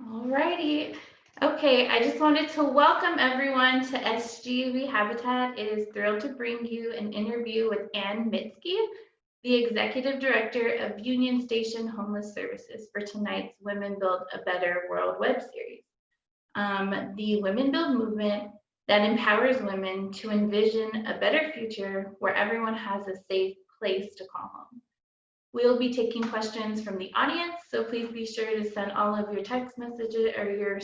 Alrighty. Okay, I just wanted to welcome everyone to SG Habitat. It is thrilled to bring you an interview with Ann Miskey, the Executive Director of Union Station Homeless Services for tonight's Women Build a Better World web series. The Women Build movement that empowers women to envision a better future where everyone has a safe place to call home. We'll be taking questions from the audience, so please be sure to send all of your text messages or your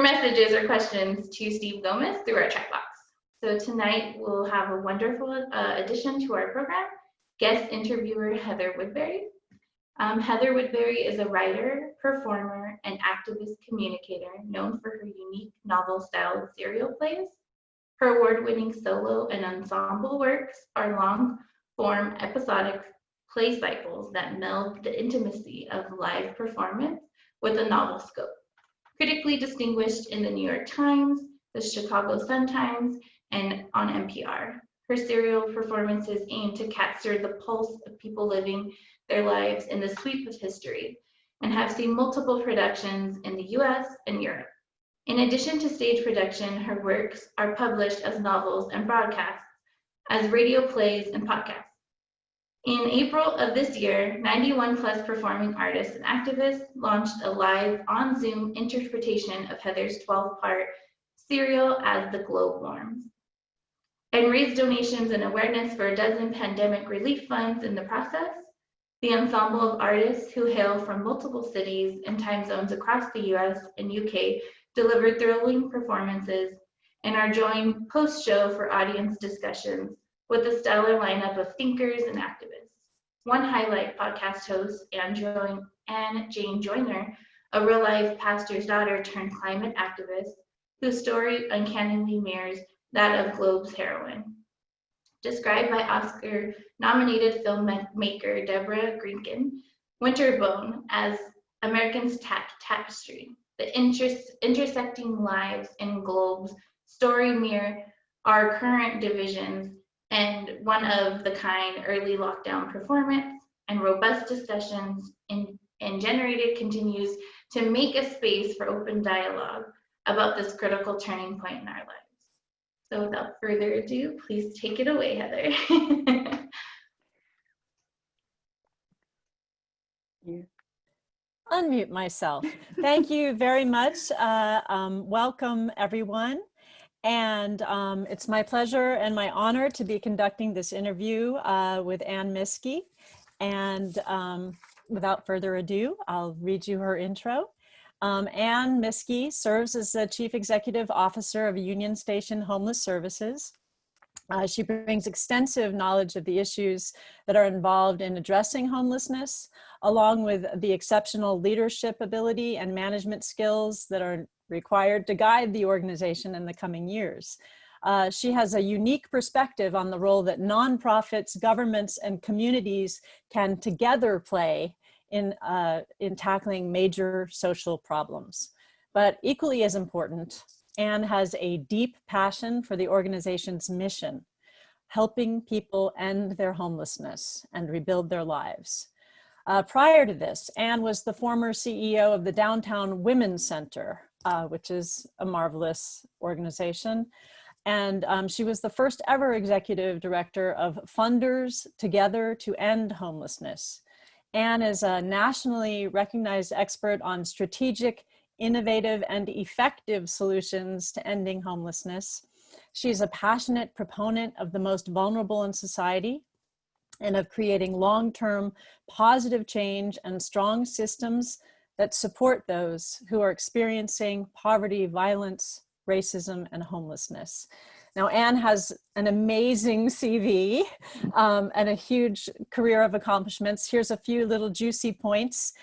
messages or questions to Steve Gomez through our chat box. So tonight we'll have a wonderful addition to our program, guest interviewer Heather Woodbury. Heather Woodbury is a writer, performer, and activist communicator known for her unique novel-styled serial plays. Her award-winning solo and ensemble works are long-form episodic play cycles that meld the intimacy of live performance with a novel scope. Critically distinguished in the New York Times, the Chicago Sun-Times, and on NPR. Her serial performances aim to capture the pulse of people living their lives in the sweep of history and have seen multiple productions in the US and Europe. In addition to stage production, her works are published as novels and broadcasts, as radio plays and podcasts. In April of this year, 91 plus performing artists and activists launched a live on Zoom interpretation of Heather's 12-part serial As the Globe Warms, and raised donations and awareness for a dozen pandemic relief funds in the process. The ensemble of artists who hail from multiple cities and time zones across the US and UK delivered thrilling performances and are joined post-show for audience discussions with a stellar lineup of thinkers and activists. One highlight podcast host, Anne Jane Joyner, a real-life pastor's daughter turned climate activist, whose story uncannily mirrors that of Globe's heroine. Described by Oscar-nominated filmmaker Deborah Greenkin, Winterbone as American's tapestry. The intersecting lives in Globe's story mirror our current divisions and one-of-the-kind early lockdown performance and robust discussions and generated continues to make a space for open dialogue about this critical turning point in our lives. So without further ado, please take it away, Heather. Unmute myself. Thank you very much. Welcome, everyone. And it's my pleasure and my honor to be conducting this interview with Ann Miskey. And without further ado, I'll read you her intro. Ann Miskey serves as the Chief Executive Officer of Union Station Homeless Services. She brings extensive knowledge of the issues that are involved in addressing homelessness, along with the exceptional leadership ability and management skills that are required to guide the organization in the coming years. She has a unique perspective on the role that nonprofits, governments, and communities can together play in tackling major social problems. But equally as important, Ann has a deep passion for the organization's mission, helping people end their homelessness and rebuild their lives. Prior to this, Ann was the former CEO of the Downtown Women's Center, which is a marvelous organization. And she was the first ever executive director of Funders Together to End Homelessness. Ann is a nationally recognized expert on strategic, innovative, and effective solutions to ending homelessness. She's a passionate proponent of the most vulnerable in society and of creating long-term positive change and strong systems that support those who are experiencing poverty, violence, racism, and homelessness. Now, Ann has an amazing CV and a huge career of accomplishments. Here's a few little juicy points.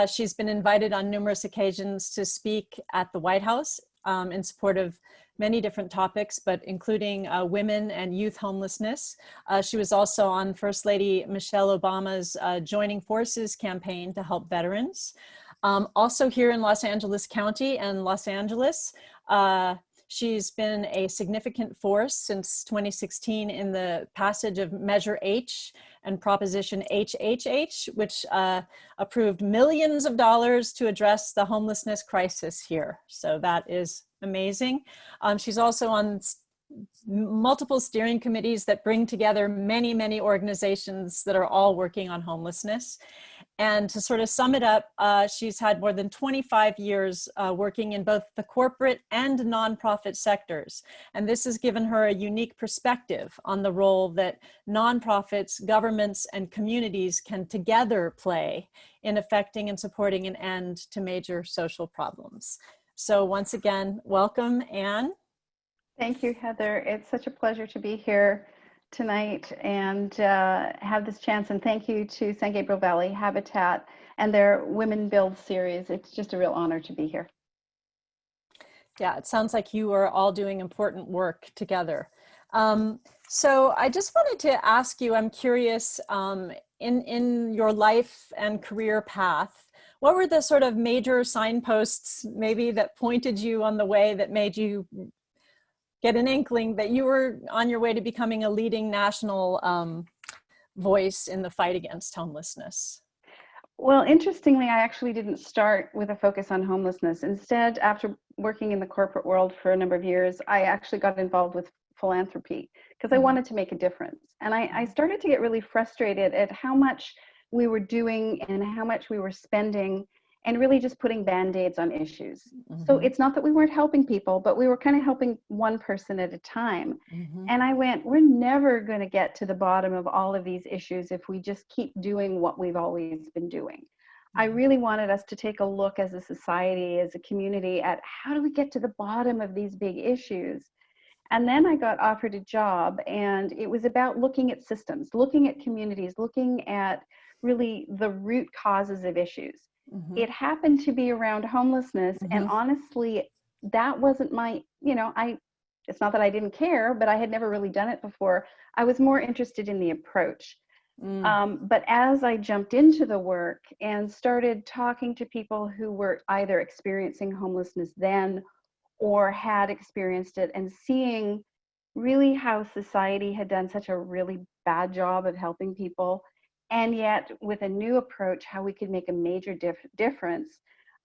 She's been invited on numerous occasions to speak at the White House in support of many different topics, but including women and youth homelessness. She was also on First Lady Michelle Obama's Joining Forces campaign to help veterans. Also here in Los Angeles County and Los Angeles, She's been a significant force since 2016 in the passage of Measure H and Proposition HHH, which approved millions of dollars to address the homelessness crisis here. So that is amazing. She's also on multiple steering committees that bring together many, many organizations that are all working on homelessness. And to sort of sum it up, she's had more than 25 years working in both the corporate and nonprofit sectors. And this has given her a unique perspective on the role that nonprofits, governments, and communities can together play in affecting and supporting an end to major social problems. So once again, welcome, Anne. Thank you, Heather. It's such a pleasure to be here tonight and have this chance. And thank you to San Gabriel Valley Habitat and their Women Build series. It's just a real honor to be here. Yeah, it sounds like you are all doing important work together. So I just wanted to ask you, I'm curious, in your life and career path, what were the sort of major signposts maybe that pointed you on the way that made you get an inkling that you were on your way to becoming a leading national voice in the fight against homelessness? Well, interestingly, I actually didn't start with a focus on homelessness. Instead, after working in the corporate world for a number of years, I actually got involved with philanthropy because I wanted to make a difference. And I started to get really frustrated at how much we were doing and how much we were spending and really just putting band-aids on issues. So it's not that we weren't helping people, but we were kind of helping one person at a time. And I went, we're never going to get to the bottom of all of these issues if we just keep doing what we've always been doing. I really wanted us to take a look as a society, as a community, at how do we get to the bottom of these big issues. And then I got offered a job, and it was about looking at systems, looking at communities, looking at really the root causes of issues. It happened to be around homelessness, and honestly, that wasn't my, it's not that I didn't care, but I had never really done it before. I was more interested in the approach. But as I jumped into the work and started talking to people who were either experiencing homelessness then or had experienced it, and seeing really how society had done such a really bad job of helping people, and yet with a new approach, how we could make a major difference,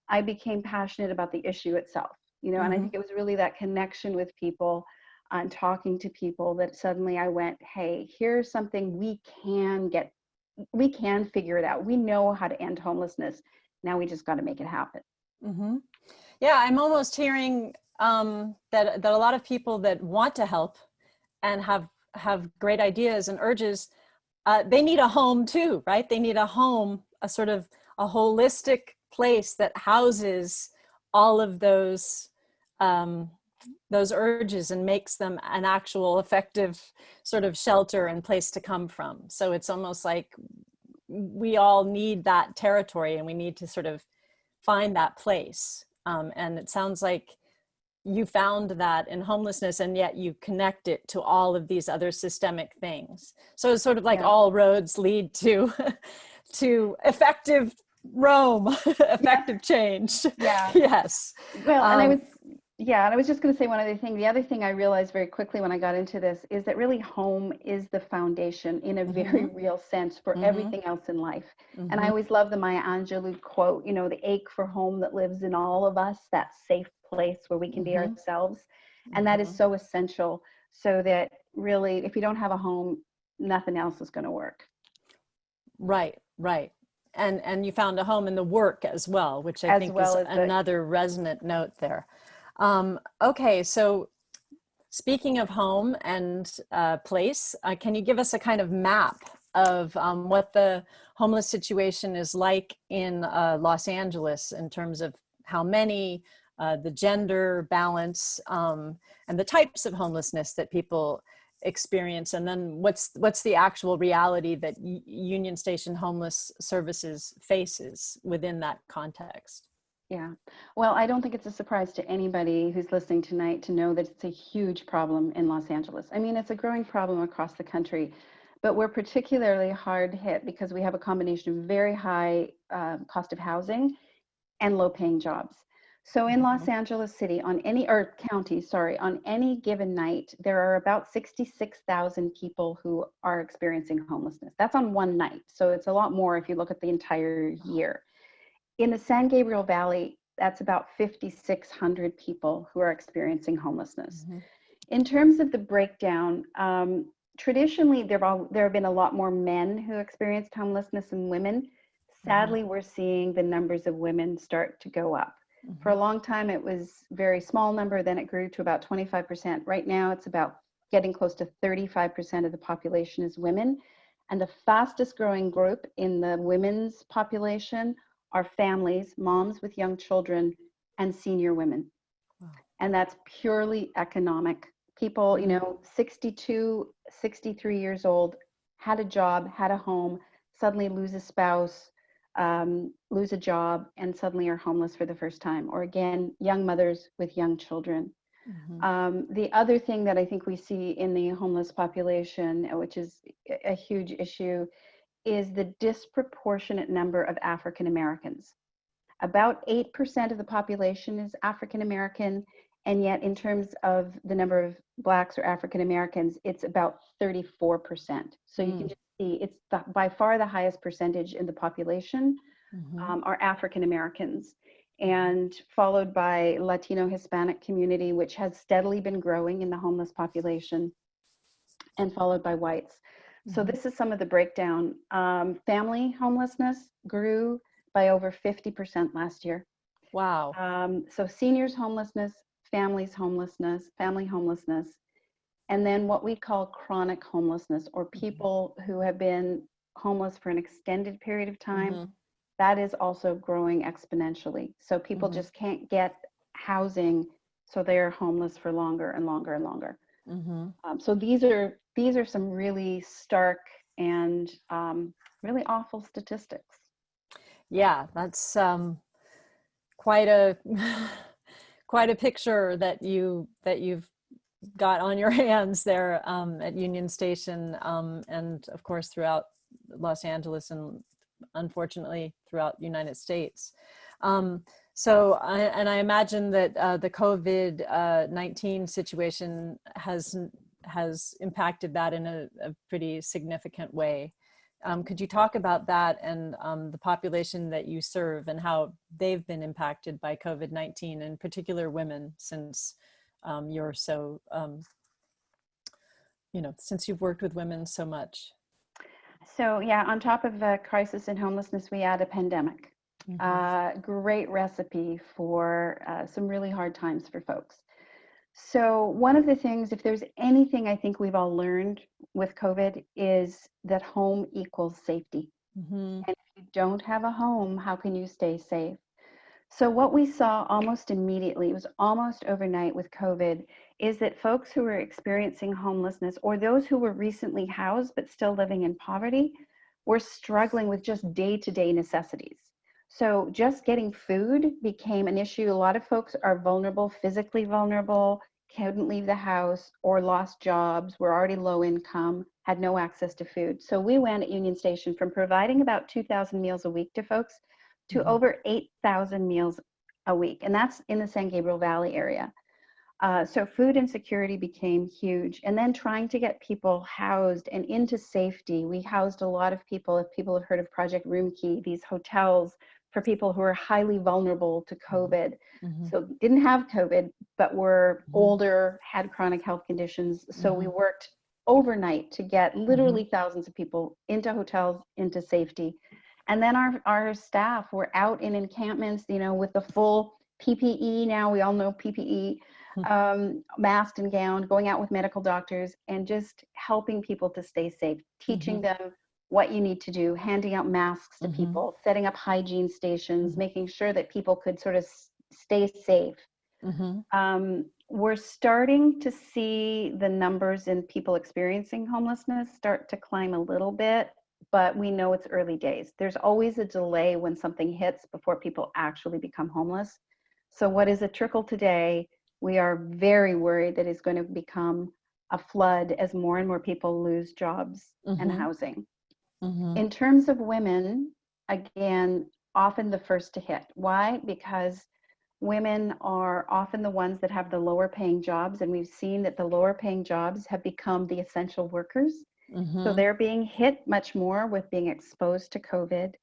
I became passionate about the issue itself, and I think it was really that connection with people and talking to people that suddenly I went, hey, here's something we can figure it out. We know how to end homelessness. Now we just got to make it happen. Yeah, I'm almost hearing that a lot of people that want to help and have great ideas and urges, they need a home too, right? They need a home, a sort of a holistic place that houses all of those urges and makes them an actual effective sort of shelter and place to come from. So it's almost like we all need that territory, and we need to sort of find that place. And it sounds like you found that in homelessness, and yet you connect it to all of these other systemic things. So it's sort of like all roads lead to effective Rome, effective change. Yeah. Yes. Well, and I was just going to say one other thing. The other thing I realized very quickly when I got into this is that really home is the foundation in a very real sense for everything else in life. And I always love the Maya Angelou quote, the ache for home that lives in all of us, that safe place where we can be ourselves. And that is so essential, so that really, if you don't have a home, nothing else is going to work. Right. And you found a home in the work as well, which I think is another resonant note there. Okay, so speaking of home and place, can you give us a kind of map of what the homeless situation is like in Los Angeles in terms of how many, the gender balance, and the types of homelessness that people experience, and then what's the actual reality that Union Station Homeless Services faces within that context? Yeah, well, I don't think it's a surprise to anybody who's listening tonight to know that it's a huge problem in Los Angeles. I mean, it's a growing problem across the country, but we're particularly hard hit because we have a combination of very high cost of housing and low paying jobs. So in Los Angeles City, or county, sorry, on any given night, there are about 66,000 people who are experiencing homelessness. That's on one night. So it's a lot more if you look at the entire year. In the San Gabriel Valley, that's about 5,600 people who are experiencing homelessness. In terms of the breakdown, traditionally, there have been a lot more men who experienced homelessness than women. Sadly, we're seeing the numbers of women start to go up. For a long time, it was a very small number, then it grew to about 25%. Right now, it's about getting close to 35% of the population is women. And the fastest growing group in the women's population are families, moms with young children, and senior women. Wow. And that's purely economic. People, 62, 63 years old, had a job, had a home, suddenly lose a spouse, lose a job, and suddenly are homeless for the first time. Or again, young mothers with young children. The other thing that I think we see in the homeless population, which is a huge issue, is the disproportionate number of African Americans. About 8% of the population is African American, and yet in terms of the number of Blacks or African Americans, it's about 34%. So you can just see it's by far the highest percentage in the population are African Americans, and followed by Latino Hispanic community, which has steadily been growing in the homeless population, and followed by whites. So this is some of the breakdown. Family homelessness grew by over 50% last year. Wow. So seniors homelessness, family homelessness, and then what we call chronic homelessness, or people who have been homeless for an extended period of time. That is also growing exponentially. So people just can't get housing, so they're homeless for longer and longer and longer. So these are some really stark and really awful statistics. Yeah, that's quite a quite a picture that you've got on your hands there at Union Station, and of course throughout Los Angeles, and unfortunately throughout the United States. So I imagine that the COVID-19 situation has impacted that in a pretty significant way. Could you talk about that and the population that you serve and how they've been impacted by COVID-19, in particular women, since you're so, since you've worked with women so much? So yeah, on top of a crisis in homelessness, we add a pandemic. Great recipe for some really hard times for folks. So one of the things, if there's anything I think we've all learned with COVID, is that home equals safety. And if you don't have a home, how can you stay safe? So what we saw almost immediately, it was almost overnight with COVID, is that folks who were experiencing homelessness, or those who were recently housed but still living in poverty, were struggling with just day-to-day necessities. So just getting food became an issue. A lot of folks are vulnerable, physically vulnerable, couldn't leave the house, or lost jobs, were already low income, had no access to food. So we went at Union Station from providing about 2,000 meals a week to folks to over 8,000 meals a week. And that's in the San Gabriel Valley area. So food insecurity became huge. And then trying to get people housed and into safety. We housed a lot of people, if people have heard of Project Room Key, these hotels for people who are highly vulnerable to COVID. So didn't have COVID, but were older, had chronic health conditions. So we worked overnight to get literally thousands of people into hotels, into safety. And then our staff were out in encampments, with the full PPE. Now we all know PPE, masked and gowned, going out with medical doctors and just helping people to stay safe, teaching them what you need to do, handing out masks to people, setting up hygiene stations, making sure that people could sort of stay safe. We're starting to see the numbers in people experiencing homelessness start to climb a little bit, but we know it's early days. There's always a delay when something hits before people actually become homeless. So what is a trickle today, we are very worried that it's going to become a flood as more and more people lose jobs and housing. In terms of women, again, often the first to hit. Why? Because women are often the ones that have the lower paying jobs, and we've seen that the lower paying jobs have become the essential workers. So they're being hit much more with being exposed to COVID.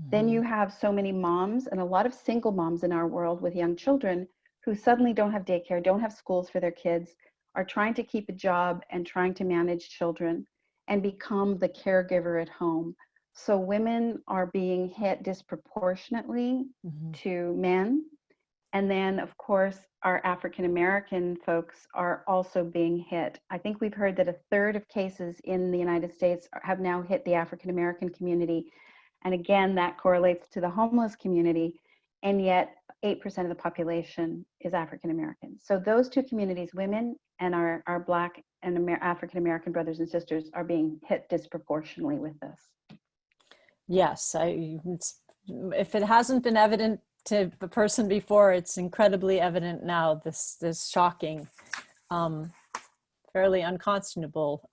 Then you have so many moms and a lot of single moms in our world with young children who suddenly don't have daycare, don't have schools for their kids, are trying to keep a job and trying to manage children and become the caregiver at home. So women are being hit disproportionately to men. And then, of course, our African American folks are also being hit. I think we've heard that a third of cases in the United States have now hit the African American community. And again, that correlates to the homeless community. And yet 8% of the population is African American. So those two communities, women and our Black and African American brothers and sisters, are being hit disproportionately with this. Yes, if it hasn't been evident to the person before, it's incredibly evident now, this shocking, fairly unconscionable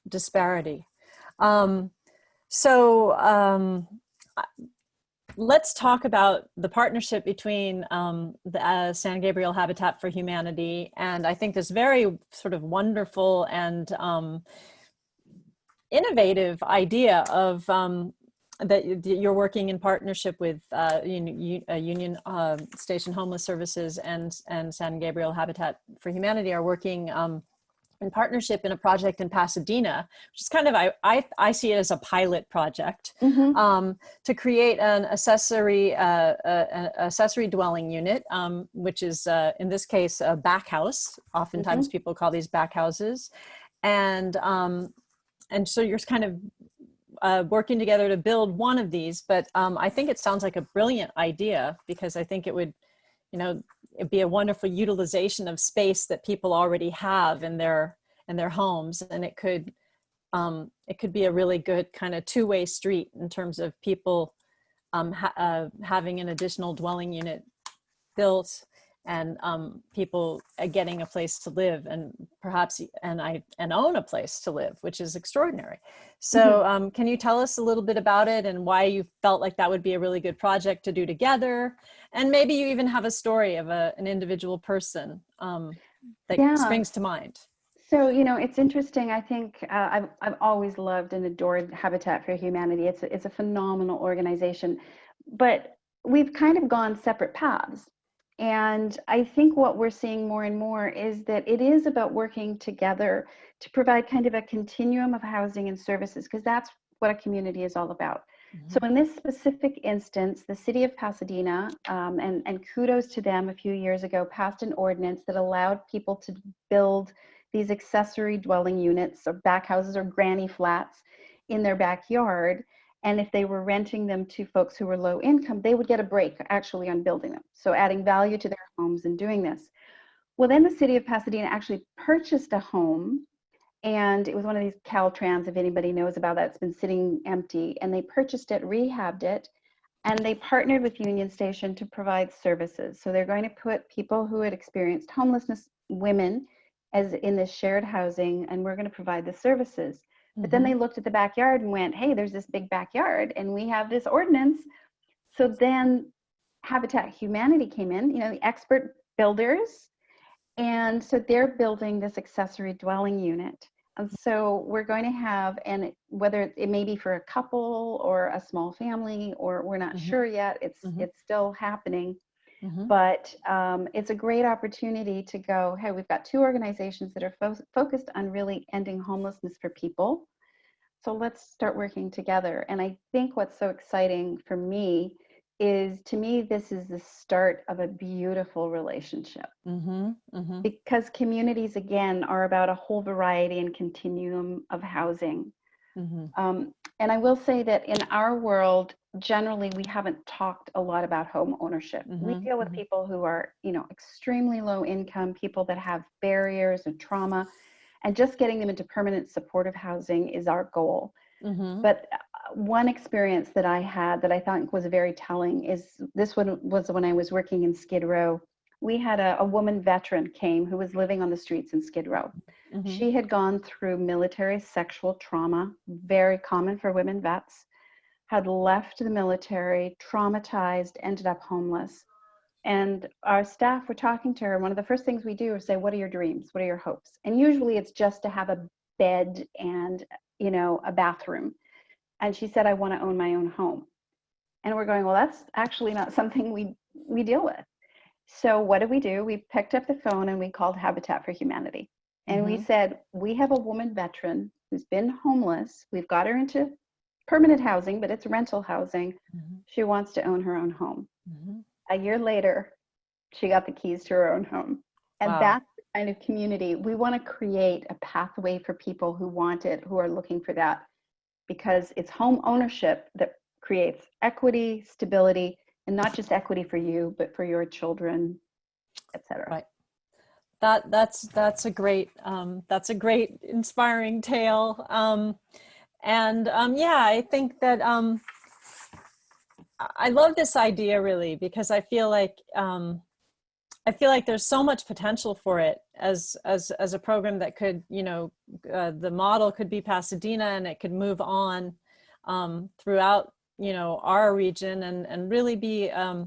disparity. Let's talk about the partnership between the San Gabriel Habitat for Humanity and I think this very sort of wonderful and innovative idea of that you're working in partnership with Union Station Homeless Services and San Gabriel Habitat for Humanity are working in partnership in a project in Pasadena, which is kind of, I see it as a pilot project to create an accessory dwelling unit, which is in this case a back house. Oftentimes people call these back houses, and so you're kind of working together to build one of these. But I think it sounds like a brilliant idea because I think it would, it'd be a wonderful utilization of space that people already have in their homes, and it could be a really good kind of two-way street in terms of people having an additional dwelling unit built and people getting a place to live and perhaps and own a place to live, which is extraordinary. So can you tell us a little bit about it and why you felt like that would be a really good project to do together? And maybe you even have a story of an individual person that springs to mind. So, it's interesting. I think I've always loved and adored Habitat for Humanity. It's a phenomenal organization, but we've kind of gone separate paths. And I think what we're seeing more and more is that it is about working together to provide kind of a continuum of housing and services, because that's what a community is all about. So in this specific instance, the city of Pasadena, and kudos to them, a few years ago passed an ordinance that allowed people to build these accessory dwelling units or back houses or granny flats in their backyard. And if they were renting them to folks who were low income, they would get a break actually on building them. So adding value to their homes and doing this. Well, then the city of Pasadena actually purchased a home, and it was one of these Caltrans, if anybody knows about that, it's been sitting empty, and they purchased it, rehabbed it, and they partnered with Union Station to provide services. So they're going to put people who had experienced homelessness, women, as in this shared housing, and we're going to provide the services. But then they looked at the backyard and went, hey, there's this big backyard and we have this ordinance. So then Habitat Humanity came in, the expert builders. And so they're building this accessory dwelling unit. And so we're going to have, and whether it may be for a couple or a small family, or we're not sure yet, it's still happening. But it's a great opportunity to go, hey, we've got two organizations that are focused on really ending homelessness for people. So let's start working together. And I think what's so exciting for me is, to me, this is the start of a beautiful relationship. Because communities, again, are about a whole variety and continuum of housing. And I will say that in our world, generally, we haven't talked a lot about home ownership. We deal with people who are, extremely low income, people that have barriers and trauma, and just getting them into permanent supportive housing is our goal. But one experience that I had that I thought was very telling is, this one was when I was working in Skid Row. We had a woman veteran came who was living on the streets in Skid Row. She had gone through military sexual trauma, very common for women vets, had left the military, traumatized, ended up homeless. And our staff were talking to her. One of the first things we do is say, what are your dreams? What are your hopes? And usually it's just to have a bed and, you know, a bathroom. And she said, I want to own my own home. And we're going, well, that's actually not something we deal with. So what did we do? We picked up the phone and we called Habitat for Humanity. And we said, we have a woman veteran who's been homeless. We've got her into permanent housing, but it's rental housing. She wants to own her own home. A year later, she got the keys to her own home. And Wow. that's the kind of community we want to create, a pathway for people who want it, who are looking for that, because it's home ownership that creates equity, stability, and not just equity for you, but for your children, etc. Right. That's a great inspiring tale. Yeah, I think that I love this idea really, because I feel like there's so much potential for it as a program that could, you know, the model could be Pasadena, and it could move on throughout, you know, our region, and really be a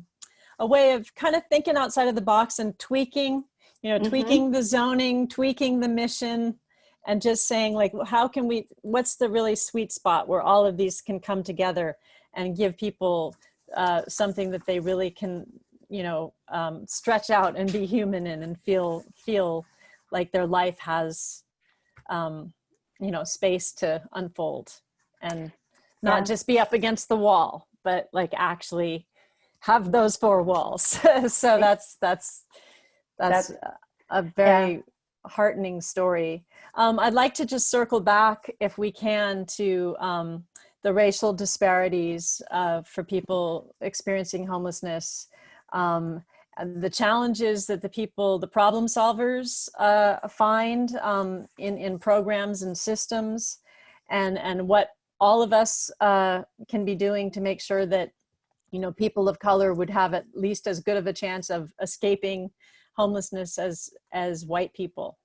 way of kind of thinking outside of the box and tweaking, you know, tweaking the zoning, tweaking the mission, and just saying like, how can we, what's the really sweet spot where all of these can come together and give people something that they really can, you know, stretch out and be human in, and feel like their life has, you know, space to unfold, and not just be up against the wall, but like actually have those four walls. So that's a very heartening story. I'd like to just circle back, if we can, to the racial disparities for people experiencing homelessness, the challenges that the problem solvers find in programs and systems, and what all of us can be doing to make sure that, you know, people of color would have at least as good of a chance of escaping homelessness as white people.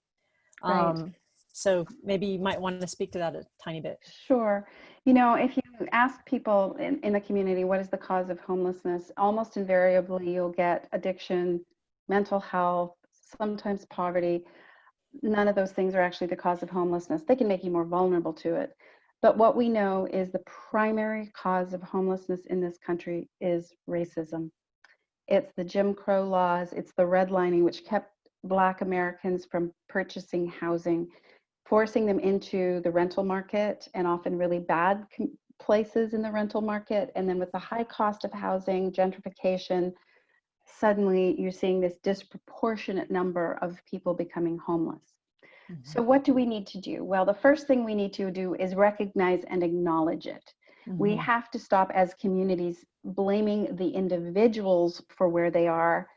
Right. So maybe you might want to speak to that a tiny bit. Sure. You know, if you ask people in the community, what is the cause of homelessness, almost invariably you'll get addiction, mental health, sometimes poverty. None of those things are actually the cause of homelessness. They can make you more vulnerable to it. But what we know is the primary cause of homelessness in this country is racism. It's the Jim Crow laws, it's the redlining, which kept Black Americans from purchasing housing, forcing them into the rental market, and often really bad places in the rental market. And then with the high cost of housing, gentrification, suddenly you're seeing this disproportionate number of people becoming homeless. So what do we need to do? Well, the first thing we need to do is recognize and acknowledge it. We have to stop as communities blaming the individuals for where they are,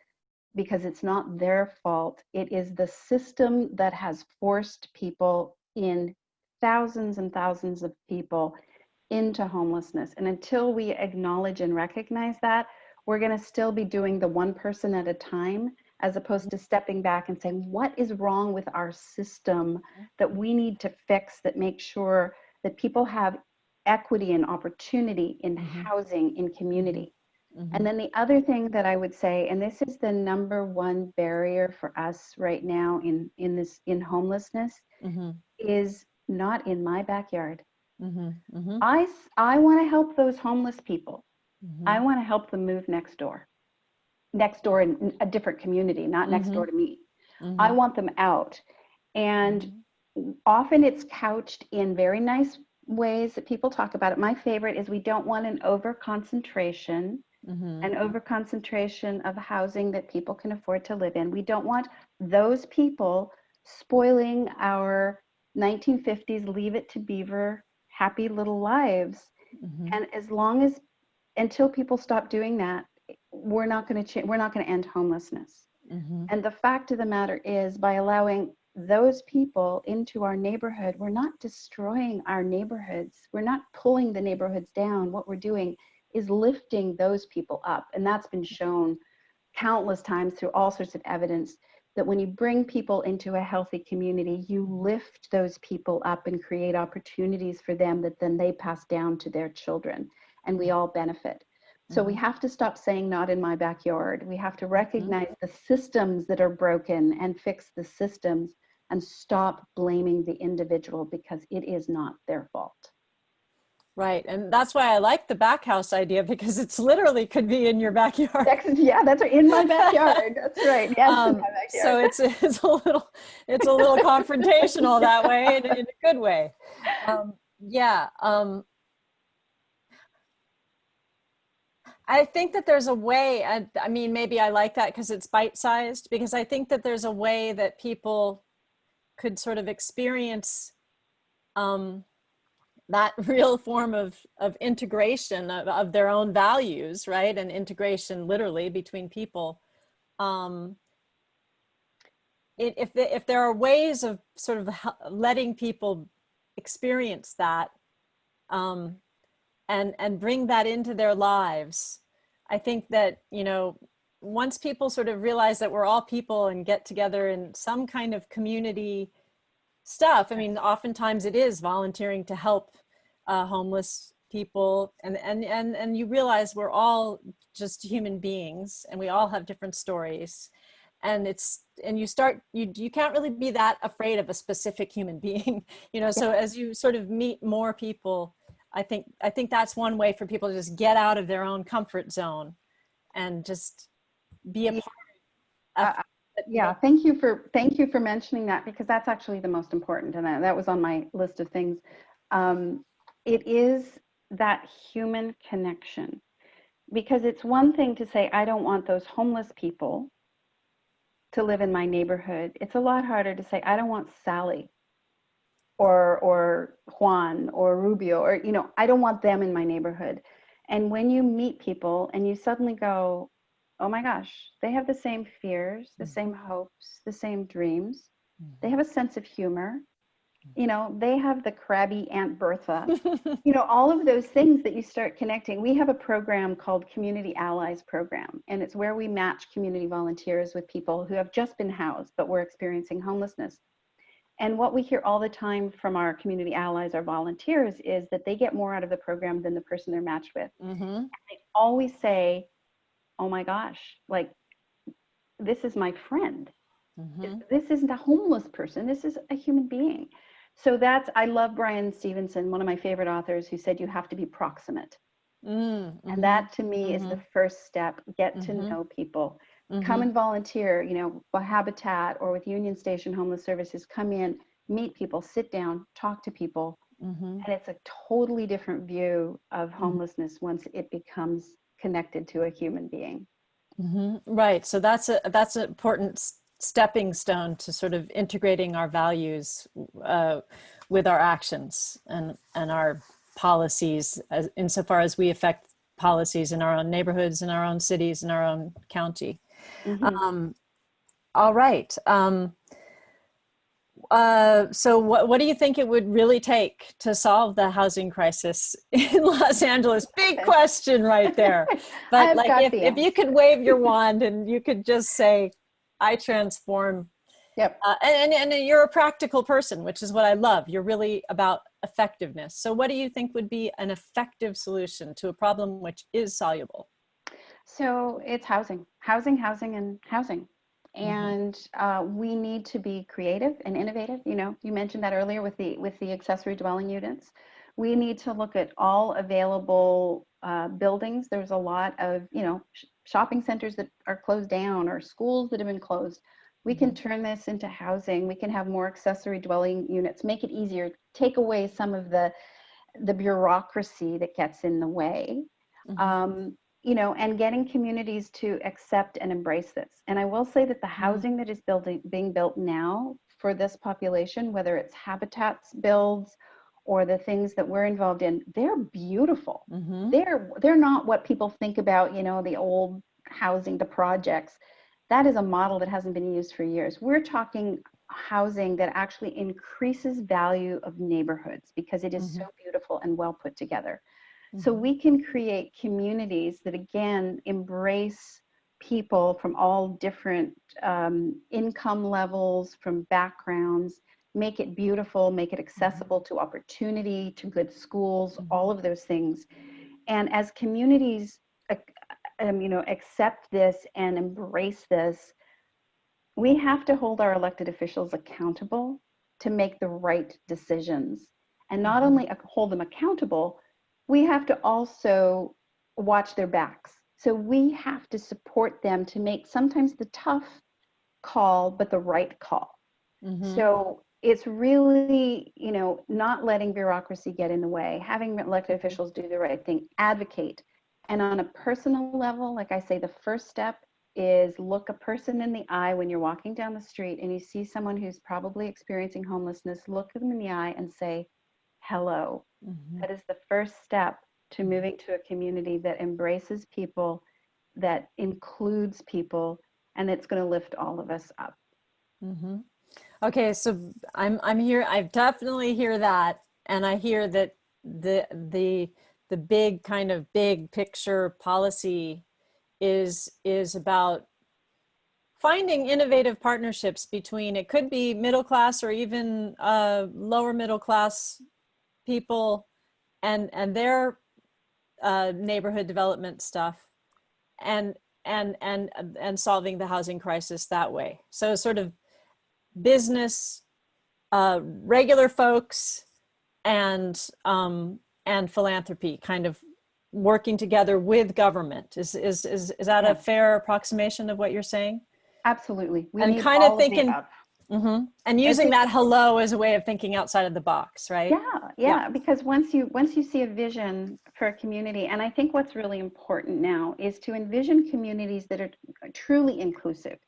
because it's not their fault. It is the system that has forced people, in thousands and thousands of people, into homelessness. And until we acknowledge and recognize that, we're going to still be doing the one person at a time, as opposed to stepping back and saying, what is wrong with our system that we need to fix, that makes sure that people have equity and opportunity in housing, in community. And then the other thing that I would say, and this is the number one barrier for us right now in homelessness, is not in my backyard. I want to help those homeless people. I want to help them move next door in a different community, not next door to me. I want them out. And often it's couched in very nice ways that people talk about it. My favorite is, we don't want an over concentration of housing that people can afford to live in. We don't want those people spoiling our 1950s Leave It to Beaver happy little lives. And until people stop doing that, we're not going to end homelessness. And the fact of the matter is, by allowing those people into our neighborhood, we're not destroying our neighborhoods. We're not pulling the neighborhoods down. What we're doing is lifting those people up. And that's been shown countless times through all sorts of evidence, that when you bring people into a healthy community, you lift those people up and create opportunities for them that then they pass down to their children, and we all benefit. So we have to stop saying not in my backyard. We have to recognize the systems that are broken and fix the systems and stop blaming the individual because it is not their fault. Right. And that's why I like the back house idea, because it's literally could be in your backyard. Yeah, that's right. In my backyard. That's right. Yes, in my backyard. So it's a little confrontational that way, in a good way. Yeah. I think that there's a way, I mean, maybe I like that because it's bite-sized, because I think that there's a way that people could sort of experience that real form of integration of their own values, right? And integration literally between people. If there are ways of sort of letting people experience that, and bring that into their lives, I think that, you know, once people sort of realize that we're all people and get together in some kind of community stuff. I mean, oftentimes it is volunteering to help homeless people, and you realize we're all just human beings and we all have different stories, and you can't really be that afraid of a specific human being, you know. So as you sort of meet more people, I think that's one way for people to just get out of their own comfort zone and just be a part of. Yeah, thank you for mentioning that, because that's actually the most important, and that was on my list of things. It is that human connection, because it's one thing to say, I don't want those homeless people to live in my neighborhood. It's a lot harder to say, I don't want Sally or Juan or Rubio, or, you know, I don't want them in my neighborhood. And when you meet people and you suddenly go, oh my gosh, they have the same fears, the same hopes, the same dreams. They have a sense of humor. You know, they have the crabby Aunt Bertha. You know, all of those things that you start connecting. We have a program called Community Allies Program, and it's where we match community volunteers with people who have just been housed, but were experiencing homelessness. And what we hear all the time from our community allies, our volunteers, is that they get more out of the program than the person they're matched with. And they always say, oh my gosh, like, this is my friend. This isn't a homeless person. This is a human being. So I love Brian Stevenson, one of my favorite authors, who said you have to be proximate. And that to me is the first step. Get to know people. Come and volunteer, you know, by Habitat or with Union Station Homeless Services. Come in, meet people, sit down, talk to people. And it's a totally different view of homelessness once it becomes connected to a human being. Right. So that's an important stepping stone to sort of integrating our values with our actions and our policies, insofar as we affect policies in our own neighborhoods, in our own cities, in our own county. All right. So what do you think it would really take to solve the housing crisis in Los Angeles? Big question right there. But like, if you could wave your wand and you could just say, I transform. Yep. And you're a practical person, which is what I love. You're really about effectiveness. So what do you think would be an effective solution to a problem which is soluble? So it's housing. And we need to be creative and innovative. You know, you mentioned that earlier with the accessory dwelling units. We need to look at all available buildings. There's a lot of, you know, shopping centers that are closed down, or schools that have been closed. We can turn this into housing. We can have more accessory dwelling units, make it easier, take away some of the bureaucracy that gets in the way. You know, and getting communities to accept and embrace this. And I will say that the housing that is being built now for this population, whether it's Habitat's builds or the things that we're involved in, they're beautiful. They're not what people think about, you know, the old housing, the projects. That is a model that hasn't been used for years. We're talking housing that actually increases value of neighborhoods because it is so beautiful and well put together. So we can create communities that, again, embrace people from all different income levels, from backgrounds, make it beautiful, make it accessible to opportunity, to good schools, all of those things. And as communities accept this and embrace this, we have to hold our elected officials accountable to make the right decisions. And not only hold them accountable, we have to also watch their backs. So we have to support them to make sometimes the tough call, but the right call. So it's really, not letting bureaucracy get in the way, having elected officials do the right thing, advocate. And on a personal level, like I say, the first step is look a person in the eye when you're walking down the street and you see someone who's probably experiencing homelessness, look them in the eye and say, hello. That is the first step to moving to a community that embraces people, that includes people, and it's going to lift all of us up. Okay, so I'm here. I definitely hear that, and I hear that the big picture policy is about finding innovative partnerships between, it could be middle class or even lower middle class people and their neighborhood development stuff, and solving the housing crisis that way. So sort of business, regular folks, and philanthropy kind of working together with government. Is that a fair approximation of what you're saying? Absolutely. We and need kind all of thinking, and using that hello as a way of thinking outside of the box, right? Yeah. Because once you see a vision for a community, and I think what's really important now is to envision communities that are truly inclusive.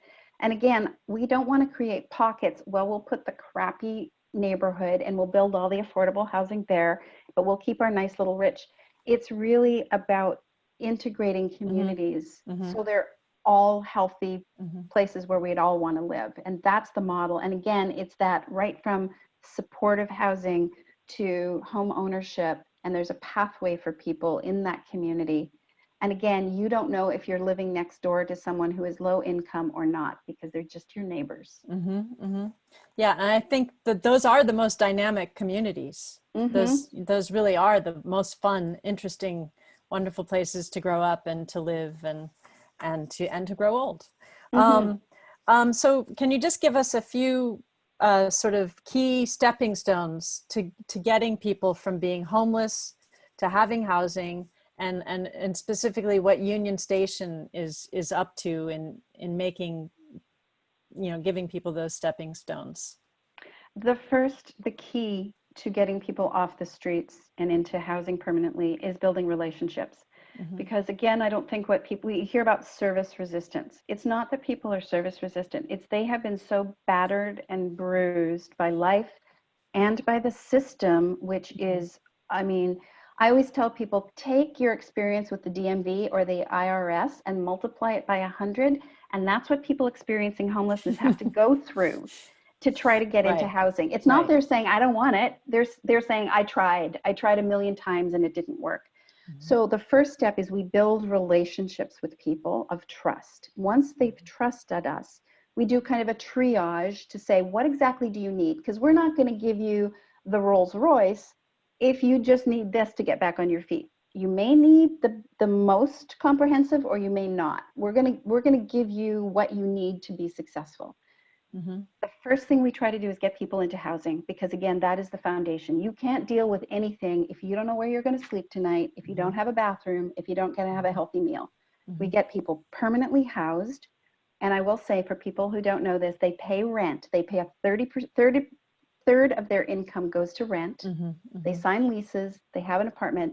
And again, we don't want to create pockets. Well, we'll put the crappy neighborhood and we'll build all the affordable housing there, but we'll keep our nice little rich. It's really about integrating communities so they're all healthy places where we'd all want to live. And that's the model. And again, it's that right from supportive housing to home ownership. And there's a pathway for people in that community. And again, you don't know if you're living next door to someone who is low income or not, because they're just your neighbors. Yeah, and I think that those are the most dynamic communities. Those really are the most fun, interesting, wonderful places to grow up and to live and to grow old. So can you just give us a few sort of key stepping stones to getting people from being homeless to having housing, and specifically what Union Station is up to in making, giving people those stepping stones? The key to getting people off the streets and into housing permanently is building relationships. Because again, I don't think we hear about service resistance. It's not that people are service resistant. It's they have been so battered and bruised by life and by the system, which is, I always tell people, take your experience with the DMV or the IRS and multiply it by 100. And that's what people experiencing homelessness have to go through to try to get into housing. It's not they're saying, I don't want it. They're saying, I tried 1,000,000 times and it didn't work. So the first step is we build relationships with people of trust. Once they've trusted us, we do kind of a triage to say, what exactly do you need? Because we're not going to give you the Rolls Royce if you just need this to get back on your feet. You may need the most comprehensive, or you may not. We're gonna give you what you need to be successful. The first thing we try to do is get people into housing, because again, that is the foundation. You can't deal with anything if you don't know where you're going to sleep tonight, if you don't have a bathroom, if you don't get to have a healthy meal. We get people permanently housed. And I will say, for people who don't know this, they pay rent. They pay a third of their income goes to rent. They sign leases, they have an apartment,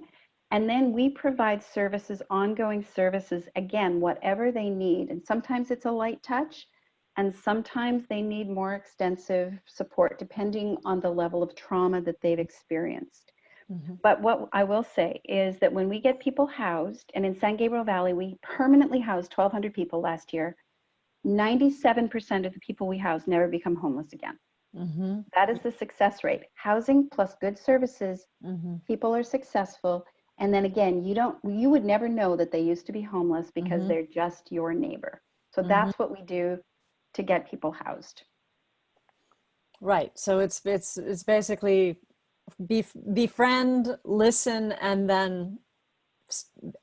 and then we provide services, ongoing services, again, whatever they need. And sometimes it's a light touch, and sometimes they need more extensive support depending on the level of trauma that they've experienced. But what I will say is that when we get people housed, and in San Gabriel Valley, we permanently housed 1,200 people last year, 97% of the people we house never become homeless again. That is the success rate. Housing plus good services, people are successful. And then again, you would never know that they used to be homeless because they're just your neighbor. So that's what we do to get people housed. Right. So it's basically befriend, listen, and then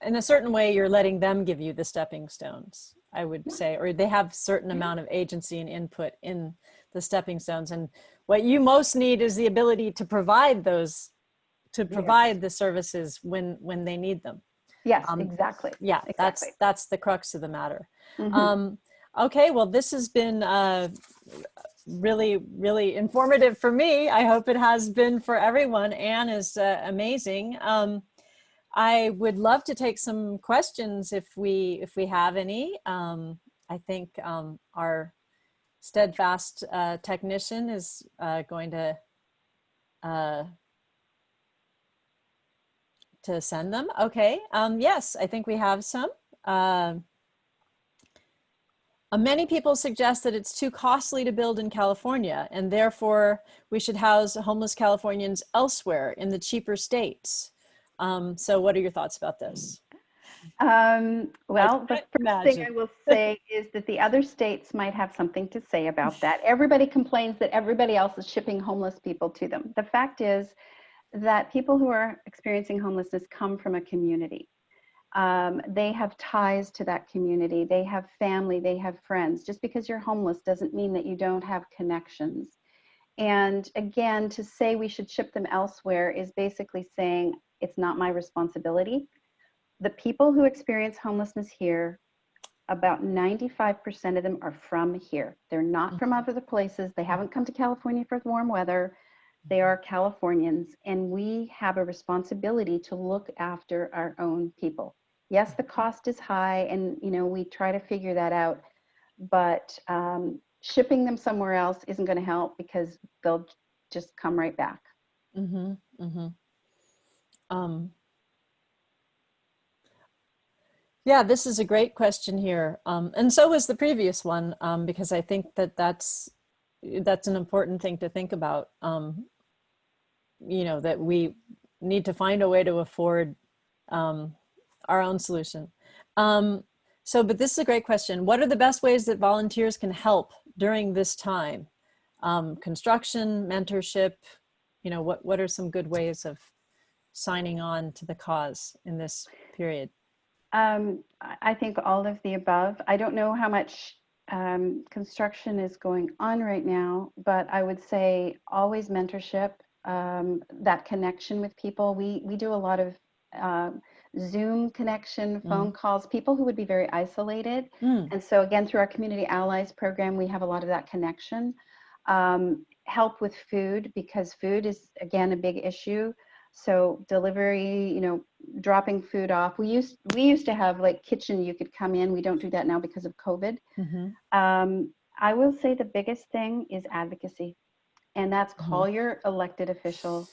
in a certain way, you're letting them give you the stepping stones, I would say, or they have certain amount of agency and input in the stepping stones. And what you most need is the ability to provide those, to provide the services when they need them. Yes, exactly. Yeah, exactly. that's the crux of the matter. Okay, well, this has been really, really informative for me. I hope it has been for everyone. Anne is amazing. I would love to take some questions if we have any. I think our steadfast technician is going to send them. Okay. Yes, I think we have some. Many people suggest that it's too costly to build in California, and therefore we should house homeless Californians elsewhere in the cheaper states. So what are your thoughts about this? Well, the first thing I will say is that the other states might have something to say about that. Everybody complains that everybody else is shipping homeless people to them. The fact is that people who are experiencing homelessness come from a community. They have ties to that community. They have family, they have friends. Just because you're homeless doesn't mean that you don't have connections. And again, to say we should ship them elsewhere is basically saying it's not my responsibility. The people who experience homelessness here, about 95% of them are from here. They're not from other places. They haven't come to California for warm weather. They are Californians, and we have a responsibility to look after our own people. Yes, the cost is high, and we try to figure that out, but shipping them somewhere else isn't going to help because they'll just come right back. Yeah, this is a great question here, and so was the previous one, because I think that that's an important thing to think about. That we need to find a way to afford our own solution. But this is a great question. What are the best ways that volunteers can help during this time? Construction, mentorship, what are some good ways of signing on to the cause in this period? I think all of the above. I don't know how much construction is going on right now, but I would say always mentorship, that connection with people. We do a lot of Zoom connection, phone calls, people who would be very isolated. And so again, through our Community Allies program, we have a lot of that connection. Help with food, because food is, again, a big issue. So delivery, dropping food off. We used to have like kitchen, you could come in. We don't do that now because of COVID. I will say the biggest thing is advocacy, and that's call your elected officials,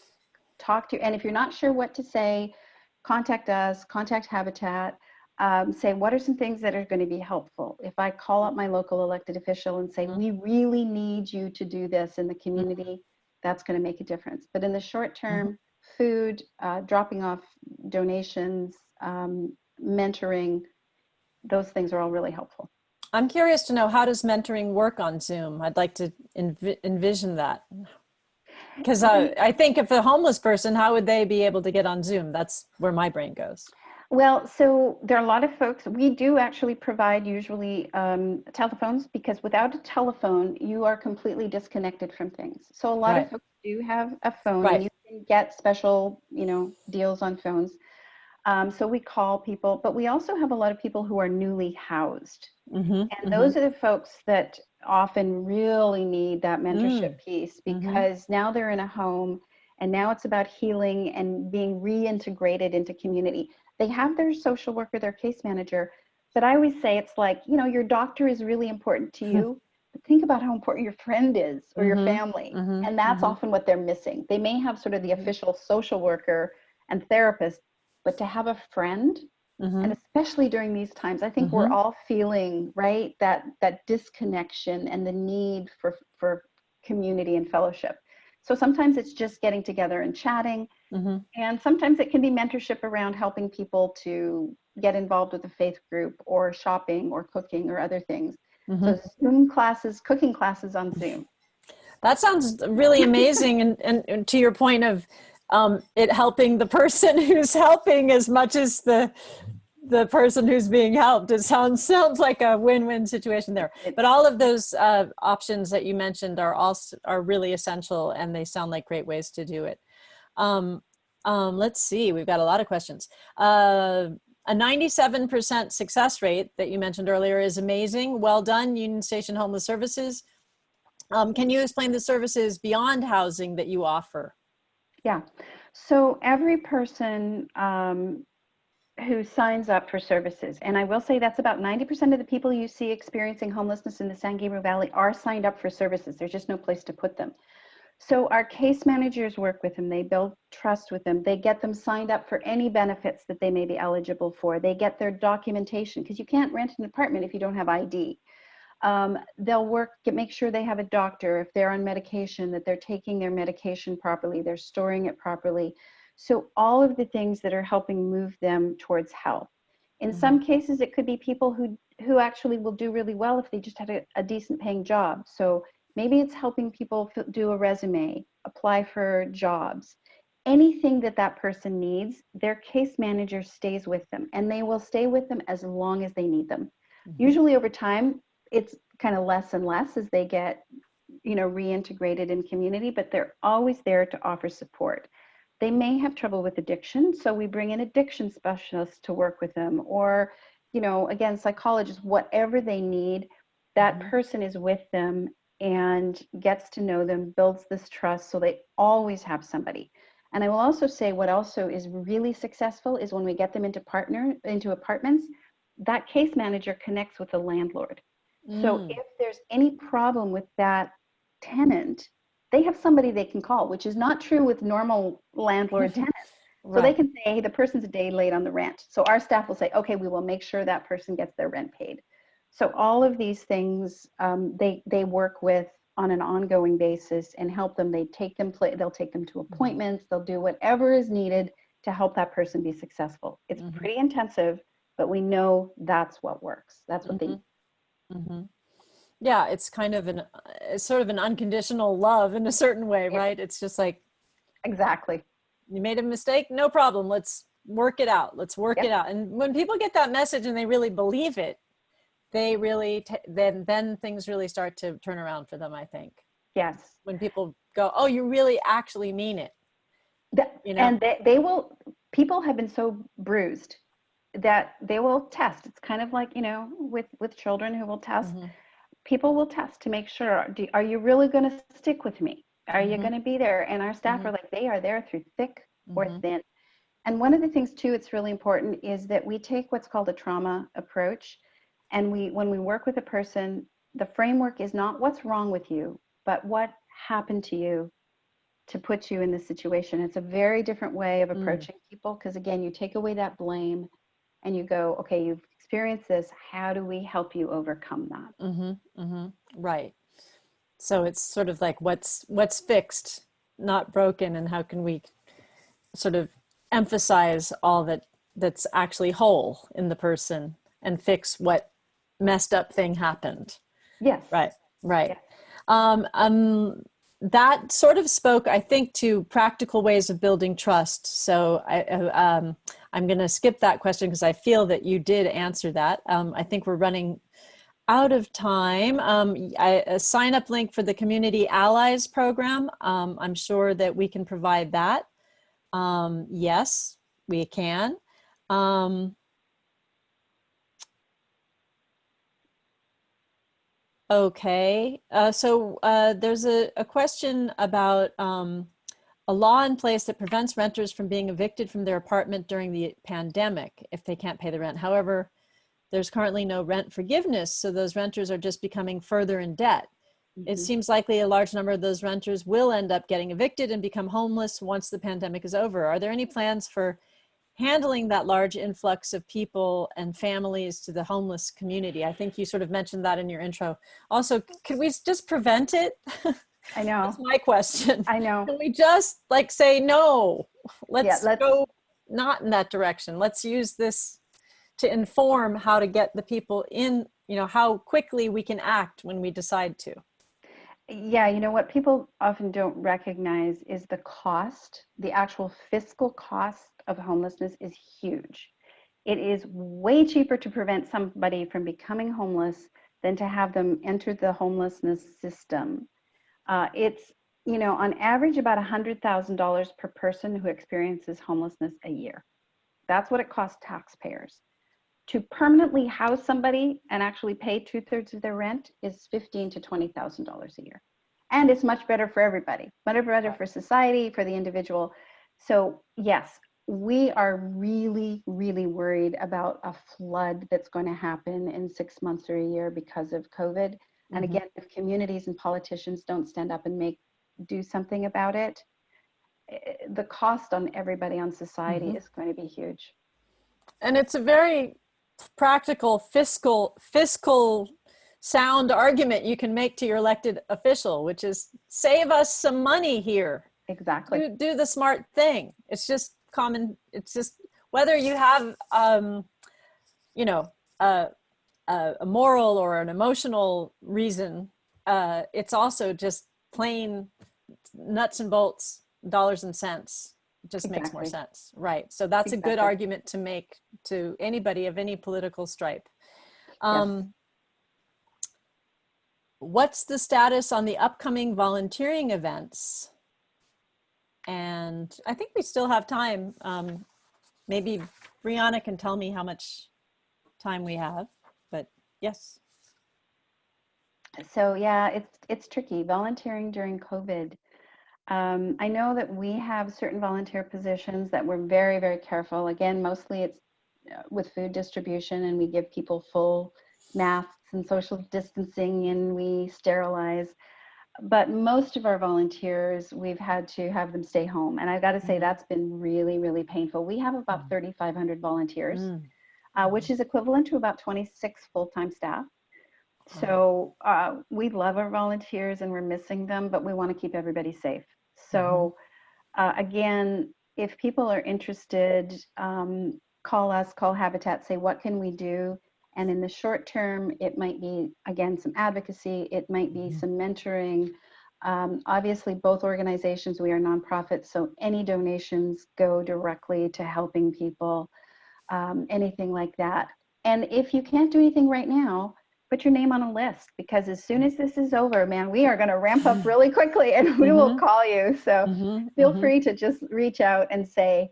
talk to, and if you're not sure what to say, contact us, contact Habitat, say what are some things that are going to be helpful. If I call up my local elected official and say, we really need you to do this in the community, that's going to make a difference. But in the short term, food, dropping off donations, mentoring, those things are all really helpful. I'm curious to know, how does mentoring work on Zoom? I'd like to envision that. Because I think if a homeless person, how would they be able to get on Zoom? That's where my brain goes. Well, so there are a lot of folks, we do actually provide usually telephones, because without a telephone, you are completely disconnected from things. So a lot of folks do have a phone, and you can get special, deals on phones. So we call people, but we also have a lot of people who are newly housed. And those are the folks that often really need that mentorship piece, because now they're in a home, and now it's about healing and being reintegrated into community. They have their social worker, their case manager, but I always say it's like, your doctor is really important to you, but think about how important your friend is, or your family. And that's often what they're missing. They may have sort of the official social worker and therapist, but to have a friend, and especially during these times, I think we're all feeling, right, that disconnection and the need for community and fellowship. So sometimes it's just getting together and chatting, and sometimes it can be mentorship around helping people to get involved with a faith group, or shopping, or cooking, or other things. So Zoom classes, cooking classes on Zoom. That sounds really amazing. And to your point of it helping the person who's helping as much as the person who's being helped. It sounds like a win-win situation there. But all of those options that you mentioned are really essential, and they sound like great ways to do it. Let's see, we've got a lot of questions. A 97% success rate that you mentioned earlier is amazing. Well done, Union Station Homeless Services. Can you explain the services beyond housing that you offer? Yeah. So every person who signs up for services, and I will say that's about 90% of the people you see experiencing homelessness in the San Gabriel Valley are signed up for services. There's just no place to put them. So our case managers work with them. They build trust with them. They get them signed up for any benefits that they may be eligible for. They get their documentation, because you can't rent an apartment if you don't have ID. They'll make sure they have a doctor. If they're on medication, that they're taking their medication properly, they're storing it properly. So all of the things that are helping move them towards health. In some cases, it could be people who actually will do really well if they just had a decent paying job. So maybe it's helping people do a resume, apply for jobs. Anything that person needs, their case manager stays with them, and they will stay with them as long as they need them. Usually over time, it's kind of less and less as they get, reintegrated in community, but they're always there to offer support. They may have trouble with addiction, so we bring in addiction specialists to work with them, or, again, psychologists, whatever they need, that person is with them and gets to know them, builds this trust, so they always have somebody. And I will also say what also is really successful is when we get them into apartments, that case manager connects with the landlord. So if there's any problem with that tenant, they have somebody they can call, which is not true with normal landlord tenants. So they can say, hey, the person's a day late on the rent. So our staff will say, okay, we will make sure that person gets their rent paid. So all of these things, they work with on an ongoing basis and help them. They'll take them to appointments. They'll do whatever is needed to help that person be successful. It's pretty intensive, but we know that's what works. That's what they need. Yeah, it's kind of sort of an unconditional love in a certain way, right? It's just like, exactly. You made a mistake, no problem. Let's work it out. Let's work it out. And when people get that message and they really believe it, they really then things really start to turn around for them, I think. Yes. When people go, oh, you really actually mean it. And they will. People have been so bruised that they will test. It's kind of like, with children who will test. People will test to make sure, are you really going to stick with me? Are you going to be there? And our staff are like, they are there through thick or thin. And one of the things too, it's really important is that we take what's called a trauma approach. And when we work with a person, the framework is not what's wrong with you, but what happened to you to put you in this situation. It's a very different way of approaching people, because again, you take away that blame and you go, okay, you've experienced this. How do we help you overcome that? Right. So it's sort of like what's fixed, not broken, and how can we sort of emphasize all that's actually whole in the person and fix what messed up thing happened. Yes. Right. Yes. That sort of spoke, I think, to practical ways of building trust. So I'm going to skip that question because I feel that you did answer that. I think we're running out of time. A sign-up link for the Community Allies program. I'm sure that we can provide that. Yes, we can. Okay, so there's a question about a law in place that prevents renters from being evicted from their apartment during the pandemic if they can't pay the rent. However, there's currently no rent forgiveness, so those renters are just becoming further in debt. It seems likely a large number of those renters will end up getting evicted and become homeless once the pandemic is over. Are there any plans for handling that large influx of people and families to the homeless community? I think you sort of mentioned that in your intro. Also, can we just prevent it? I know. That's my question. I know. Can we just say, no, let's go not in that direction. Let's use this to inform how to get the people in, how quickly we can act when we decide to. Yeah, you know what people often don't recognize is the cost, the actual fiscal cost of homelessness is huge. It is way cheaper to prevent somebody from becoming homeless than to have them enter the homelessness system. It's, you know, on average about $100,000 per person who experiences homelessness a year. That's what it costs taxpayers. To permanently house somebody and actually pay 2/3 of their rent is $15,000 to $20,000 a year. And it's much better for everybody, much better for society, for the individual. So yes, we are really, really worried about a flood that's going to happen in 6 months or a year because of COVID. And again, if communities and politicians don't stand up and do something about it, the cost on everybody, on society, is going to be huge. And it's a very practical fiscal sound argument you can make to your elected official, which is save us some money here. Exactly. Do the smart thing. It's just common. It's just whether you have, you know, a moral or an emotional reason. It's also just plain nuts and bolts, dollars and cents. It just makes more sense, right? So that's a good argument to make to anybody of any political stripe. What's the status on the upcoming volunteering events? And I think we still have time. Maybe Brianna can tell me how much time we have, but yes. So yeah, it's tricky volunteering during COVID. I know that we have certain volunteer positions that we're very, very careful. Again, mostly it's with food distribution, and we give people full masks and social distancing, and we sterilize. But most of our volunteers, we've had to have them stay home. And I've got to say, that's been really, really painful. We have about 3,500 volunteers, which is equivalent to about 26 full-time staff. So we love our volunteers and we're missing them, but we want to keep everybody safe. So again, if people are interested, call us, call Habitat, say, what can we do? And in the short term, it might be, again, some advocacy, it might be some mentoring. Obviously, both organizations, we are nonprofits, so any donations go directly to helping people, anything like that. And if you can't do anything right now, put your name on a list, because as soon as this is over, man, we are going to ramp up really quickly and we will call you. So feel free to just reach out and say,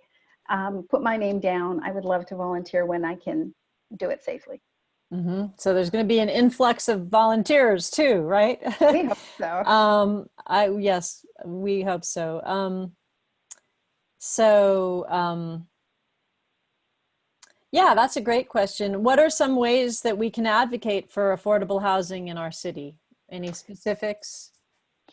put my name down. I would love to volunteer when I can do it safely. So there's going to be an influx of volunteers too, right? We hope so. Yes, we hope so. Yeah, that's a great question. What are some ways that we can advocate for affordable housing in our city? Any specifics?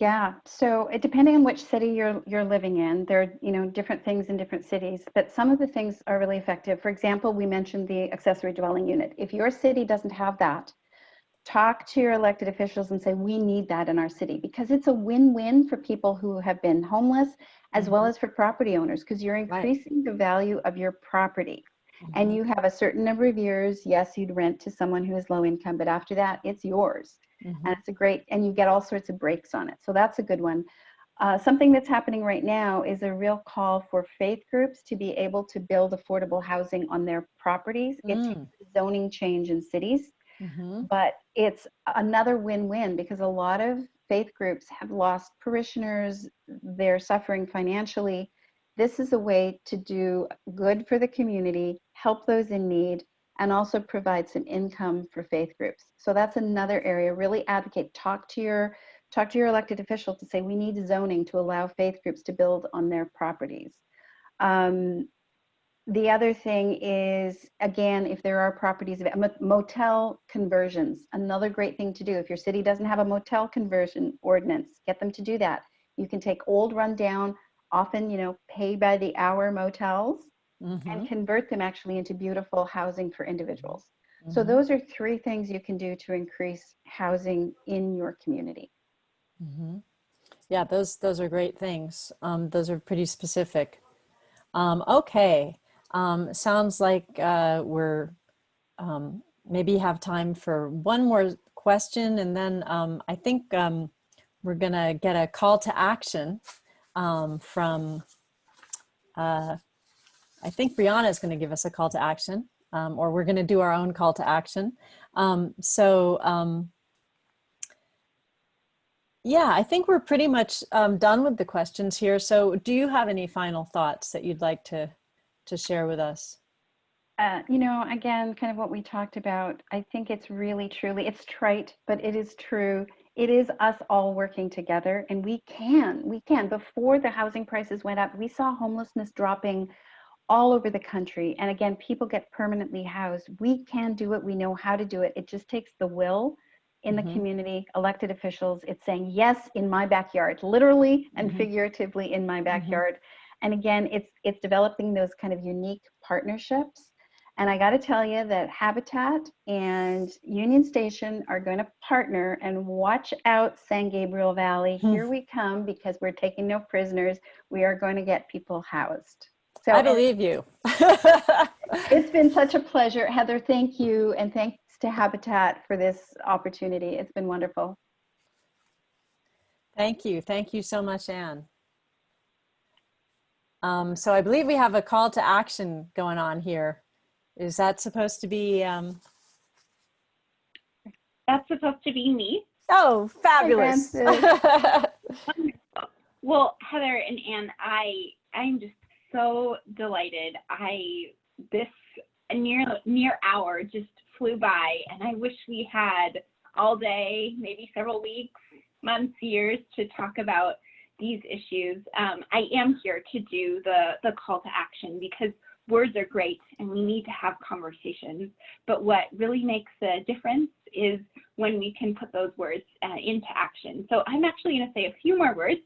Yeah, so depending on which city you're living in, there are, you know, different things in different cities, but some of the things are really effective. For example, we mentioned the accessory dwelling unit. If your city doesn't have that, talk to your elected officials and say, we need that in our city, because it's a win-win for people who have been homeless as well as for property owners, because you're increasing the value of your property. And you have a certain number of years. Yes, you'd rent to someone who is low income, but after that, it's yours. And it's a great, and you get all sorts of breaks on it. So that's a good one. Something that's happening right now is a real call for faith groups to be able to build affordable housing on their properties. It's zoning change in cities, but it's another win-win, because a lot of faith groups have lost parishioners. They're suffering financially. This is a way to do good for the community, help those in need, and also provide some income for faith groups. So that's another area. Really advocate. Talk to your elected official to say, we need zoning to allow faith groups to build on their properties. The other thing is, again, if there are properties, motel conversions, another great thing to do. If your city doesn't have a motel conversion ordinance, get them to do that. You can take old rundown, often, you know, pay by the hour motels, and convert them actually into beautiful housing for individuals. So those are 3 things you can do to increase housing in your community. Yeah, those are great things. Those are pretty specific. Okay, sounds like we're maybe have time for one more question, and then I think we're going to get a call to action from, I think Brianna is going to give us a call to action, or we're going to do our own call to action. Yeah, I think we're pretty much done with the questions here. So do you have any final thoughts that you'd like to share with us? You know, again, kind of what we talked about, I think it's really, truly, it's trite, but it is true. It is us all working together, and we can. Before the housing prices went up, we saw homelessness dropping all over the country. And again, people get permanently housed. We can do it. We know how to do it. It just takes the will in the community, elected officials. It's saying, yes, in my backyard, literally and figuratively in my backyard. And again, it's developing those kind of unique partnerships. And I got to tell you that Habitat and Union Station are going to partner, and watch out, San Gabriel Valley. Here we come, because we're taking no prisoners. We are going to get people housed. So I believe you. It's been such a pleasure. Heather, thank you. And thanks to Habitat for this opportunity. It's been wonderful. Thank you. Thank you so much, Anne. So I believe we have a call to action going on here. Is that supposed to be? That's supposed to be me. Oh, fabulous. Well, Heather and Anne, I'm just so delighted. This near hour just flew by, and I wish we had all day, maybe several weeks, months, years to talk about these issues. I am here to do the call to action, because words are great and we need to have conversations, but what really makes a difference is when we can put those words into action. So I'm actually going to say a few more words,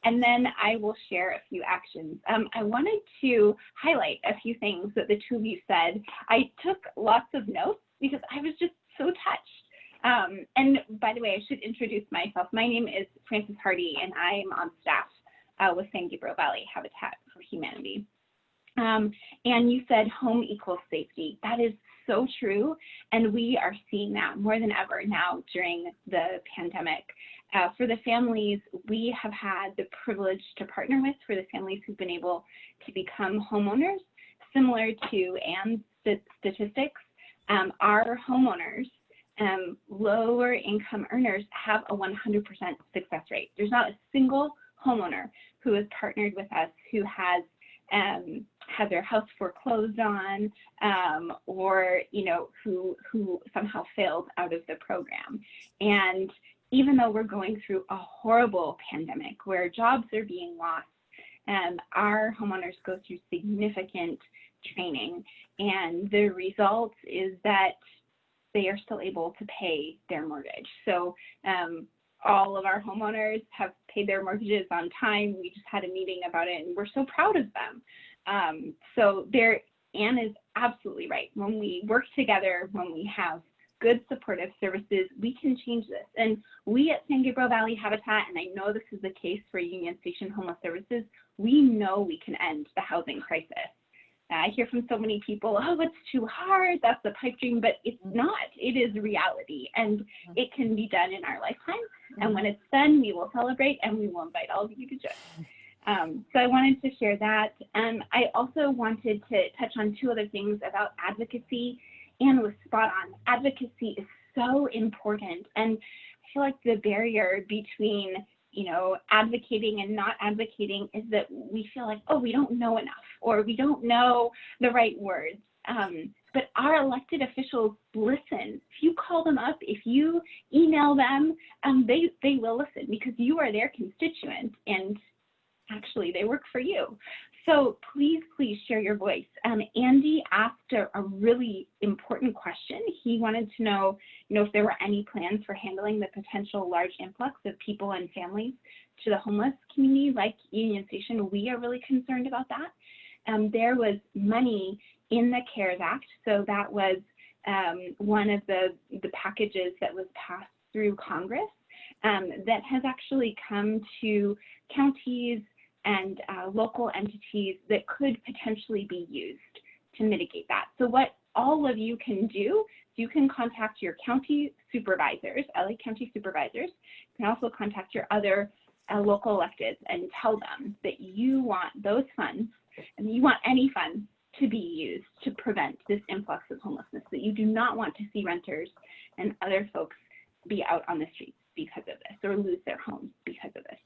and then I will share a few actions. I wanted to highlight a few things that the two of you said. I took lots of notes because I was just so touched. And by the way, I should introduce myself. My name is Frances Hardy, and I'm on staff with San Gabriel Valley Habitat for Humanity. And you said home equals safety. That is so true. And we are seeing that more than ever now during the pandemic. For the families we have had the privilege to partner with, for the families who've been able to become homeowners, similar to Anne's statistics, our homeowners, lower income earners, have a 100% success rate. There's not a single homeowner who has partnered with us who has had their house foreclosed on, or who somehow failed out of the program. And even though we're going through a horrible pandemic where jobs are being lost, our homeowners go through significant training, and the result is that they are still able to pay their mortgage. So all of our homeowners have paid their mortgages on time. We just had a meeting about it, and we're so proud of them. Anne is absolutely right. When we work together, when we have good supportive services, we can change this. And we at San Gabriel Valley Habitat, and I know this is the case for Union Station Homeless Services, we know we can end the housing crisis. I hear from so many people, oh, it's too hard, that's the pipe dream, but it's not. It is reality, and it can be done in our lifetime. And when it's done, we will celebrate, and we will invite all of you to join. So I wanted to share that. I also wanted to touch on two other things about advocacy. Anne was spot on. Advocacy is so important, and I feel like the barrier between advocating and not advocating is that we feel like, oh, we don't know enough, or we don't know the right words. But our elected officials listen. If you call them up, if you email them, they will listen, because you are their constituent, and actually they work for you. So please share your voice. Andy asked a really important question. He wanted to know, if there were any plans for handling the potential large influx of people and families to the homeless community like Union Station. We are really concerned about that. There was money in the CARES Act, so that was one of the packages that was passed through Congress that has actually come to counties and local entities that could potentially be used to mitigate that. So what all of you can do, you can contact your county supervisors, LA County supervisors. You can also contact your other local electeds and tell them that you want those funds, and you want any funds to be used to prevent this influx of homelessness, that you do not want to see renters and other folks be out on the streets because of this or lose their homes because of this.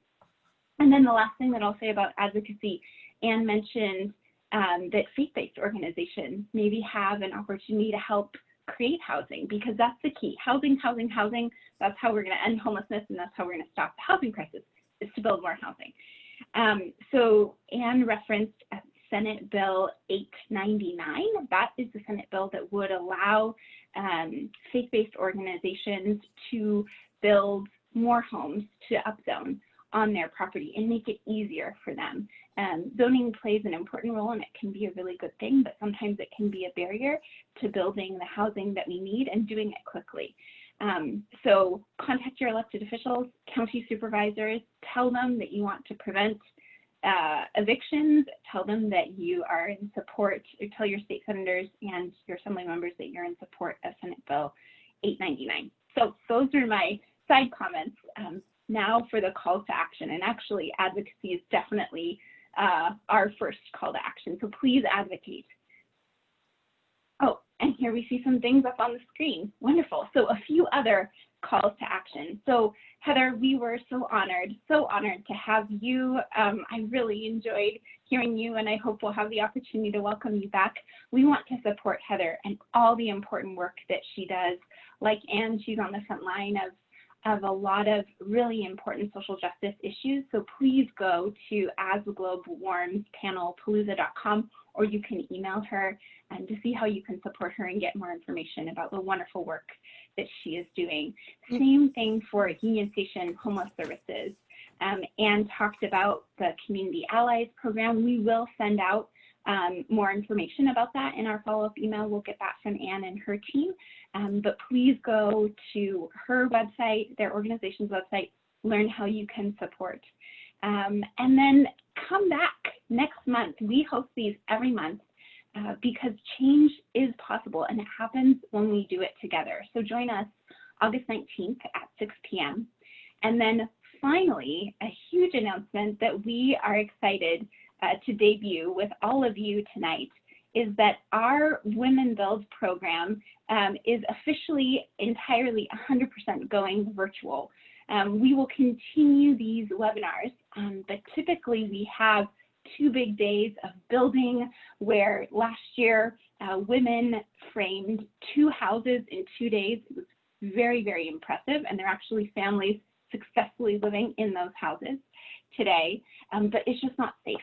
And then the last thing that I'll say about advocacy, Anne mentioned that faith-based organizations maybe have an opportunity to help create housing, because that's the key. Housing, housing, housing. That's how we're going to end homelessness, and that's how we're going to stop the housing crisis, is to build more housing. So Anne referenced Senate Bill 899. That is the Senate bill that would allow faith-based organizations to build more homes to upzone on their property and make it easier for them. Zoning plays an important role, and it can be a really good thing, but sometimes it can be a barrier to building the housing that we need and doing it quickly. So contact your elected officials, county supervisors, tell them that you want to prevent evictions, tell them that you are in support, or tell your state senators and your assembly members that you're in support of Senate Bill 899. So those are my side comments. Now for the calls to action, and actually advocacy is definitely our first call to action, so please advocate. Oh, and here we see some things up on the screen. Wonderful. So a few other calls to action. So Heather, we were so honored to have you. I really enjoyed hearing you, and I hope we'll have the opportunity to welcome you back. We want to support Heather and all the important work that she does. Like Anne, she's on the front line of a lot of really important social justice issues. So please go to astheglobewarmspanelpalooza.com, or you can email her to see how you can support her and get more information about the wonderful work that she is doing. Same thing for Union Station Homeless Services. Anne talked about the Community Allies program. We will send out more information about that in our follow-up email. We'll get that from Anne and her team. But please go to her website, their organization's website, learn how you can support. And then come back next month. We host these every month because change is possible, and it happens when we do it together. So join us August 19th at 6 p.m. And then finally, a huge announcement that we are excited to debut with all of you tonight is that our Women Build program is officially entirely 100% going virtual. We will continue these webinars, but typically we have 2 big days of building, where last year women framed 2 houses in 2 days. It was very, very impressive, and they're actually families successfully living in those houses today, but it's just not safe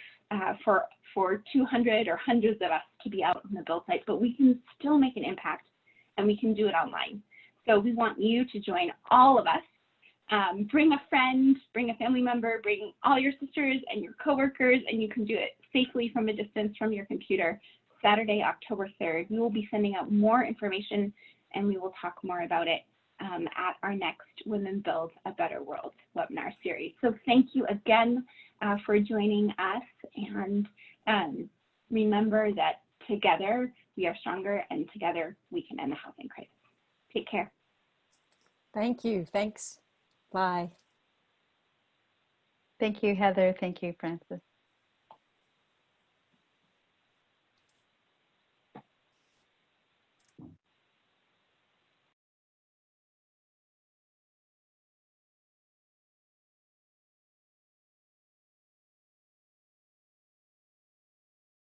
for 200 or hundreds of us to be out on the build site, but we can still make an impact, and we can do it online. So we want you to join all of us. Bring a friend, bring a family member, bring all your sisters and your coworkers, and you can do it safely from a distance from your computer. Saturday, October 3rd. We will be sending out more information, and we will talk more about it at our next Women Build a Better World webinar series. So thank you again for joining us, and remember that together we are stronger, and together we can end the housing crisis. Take care. Thank you. Thanks. Bye. Thank you, Heather. Thank you, Francis.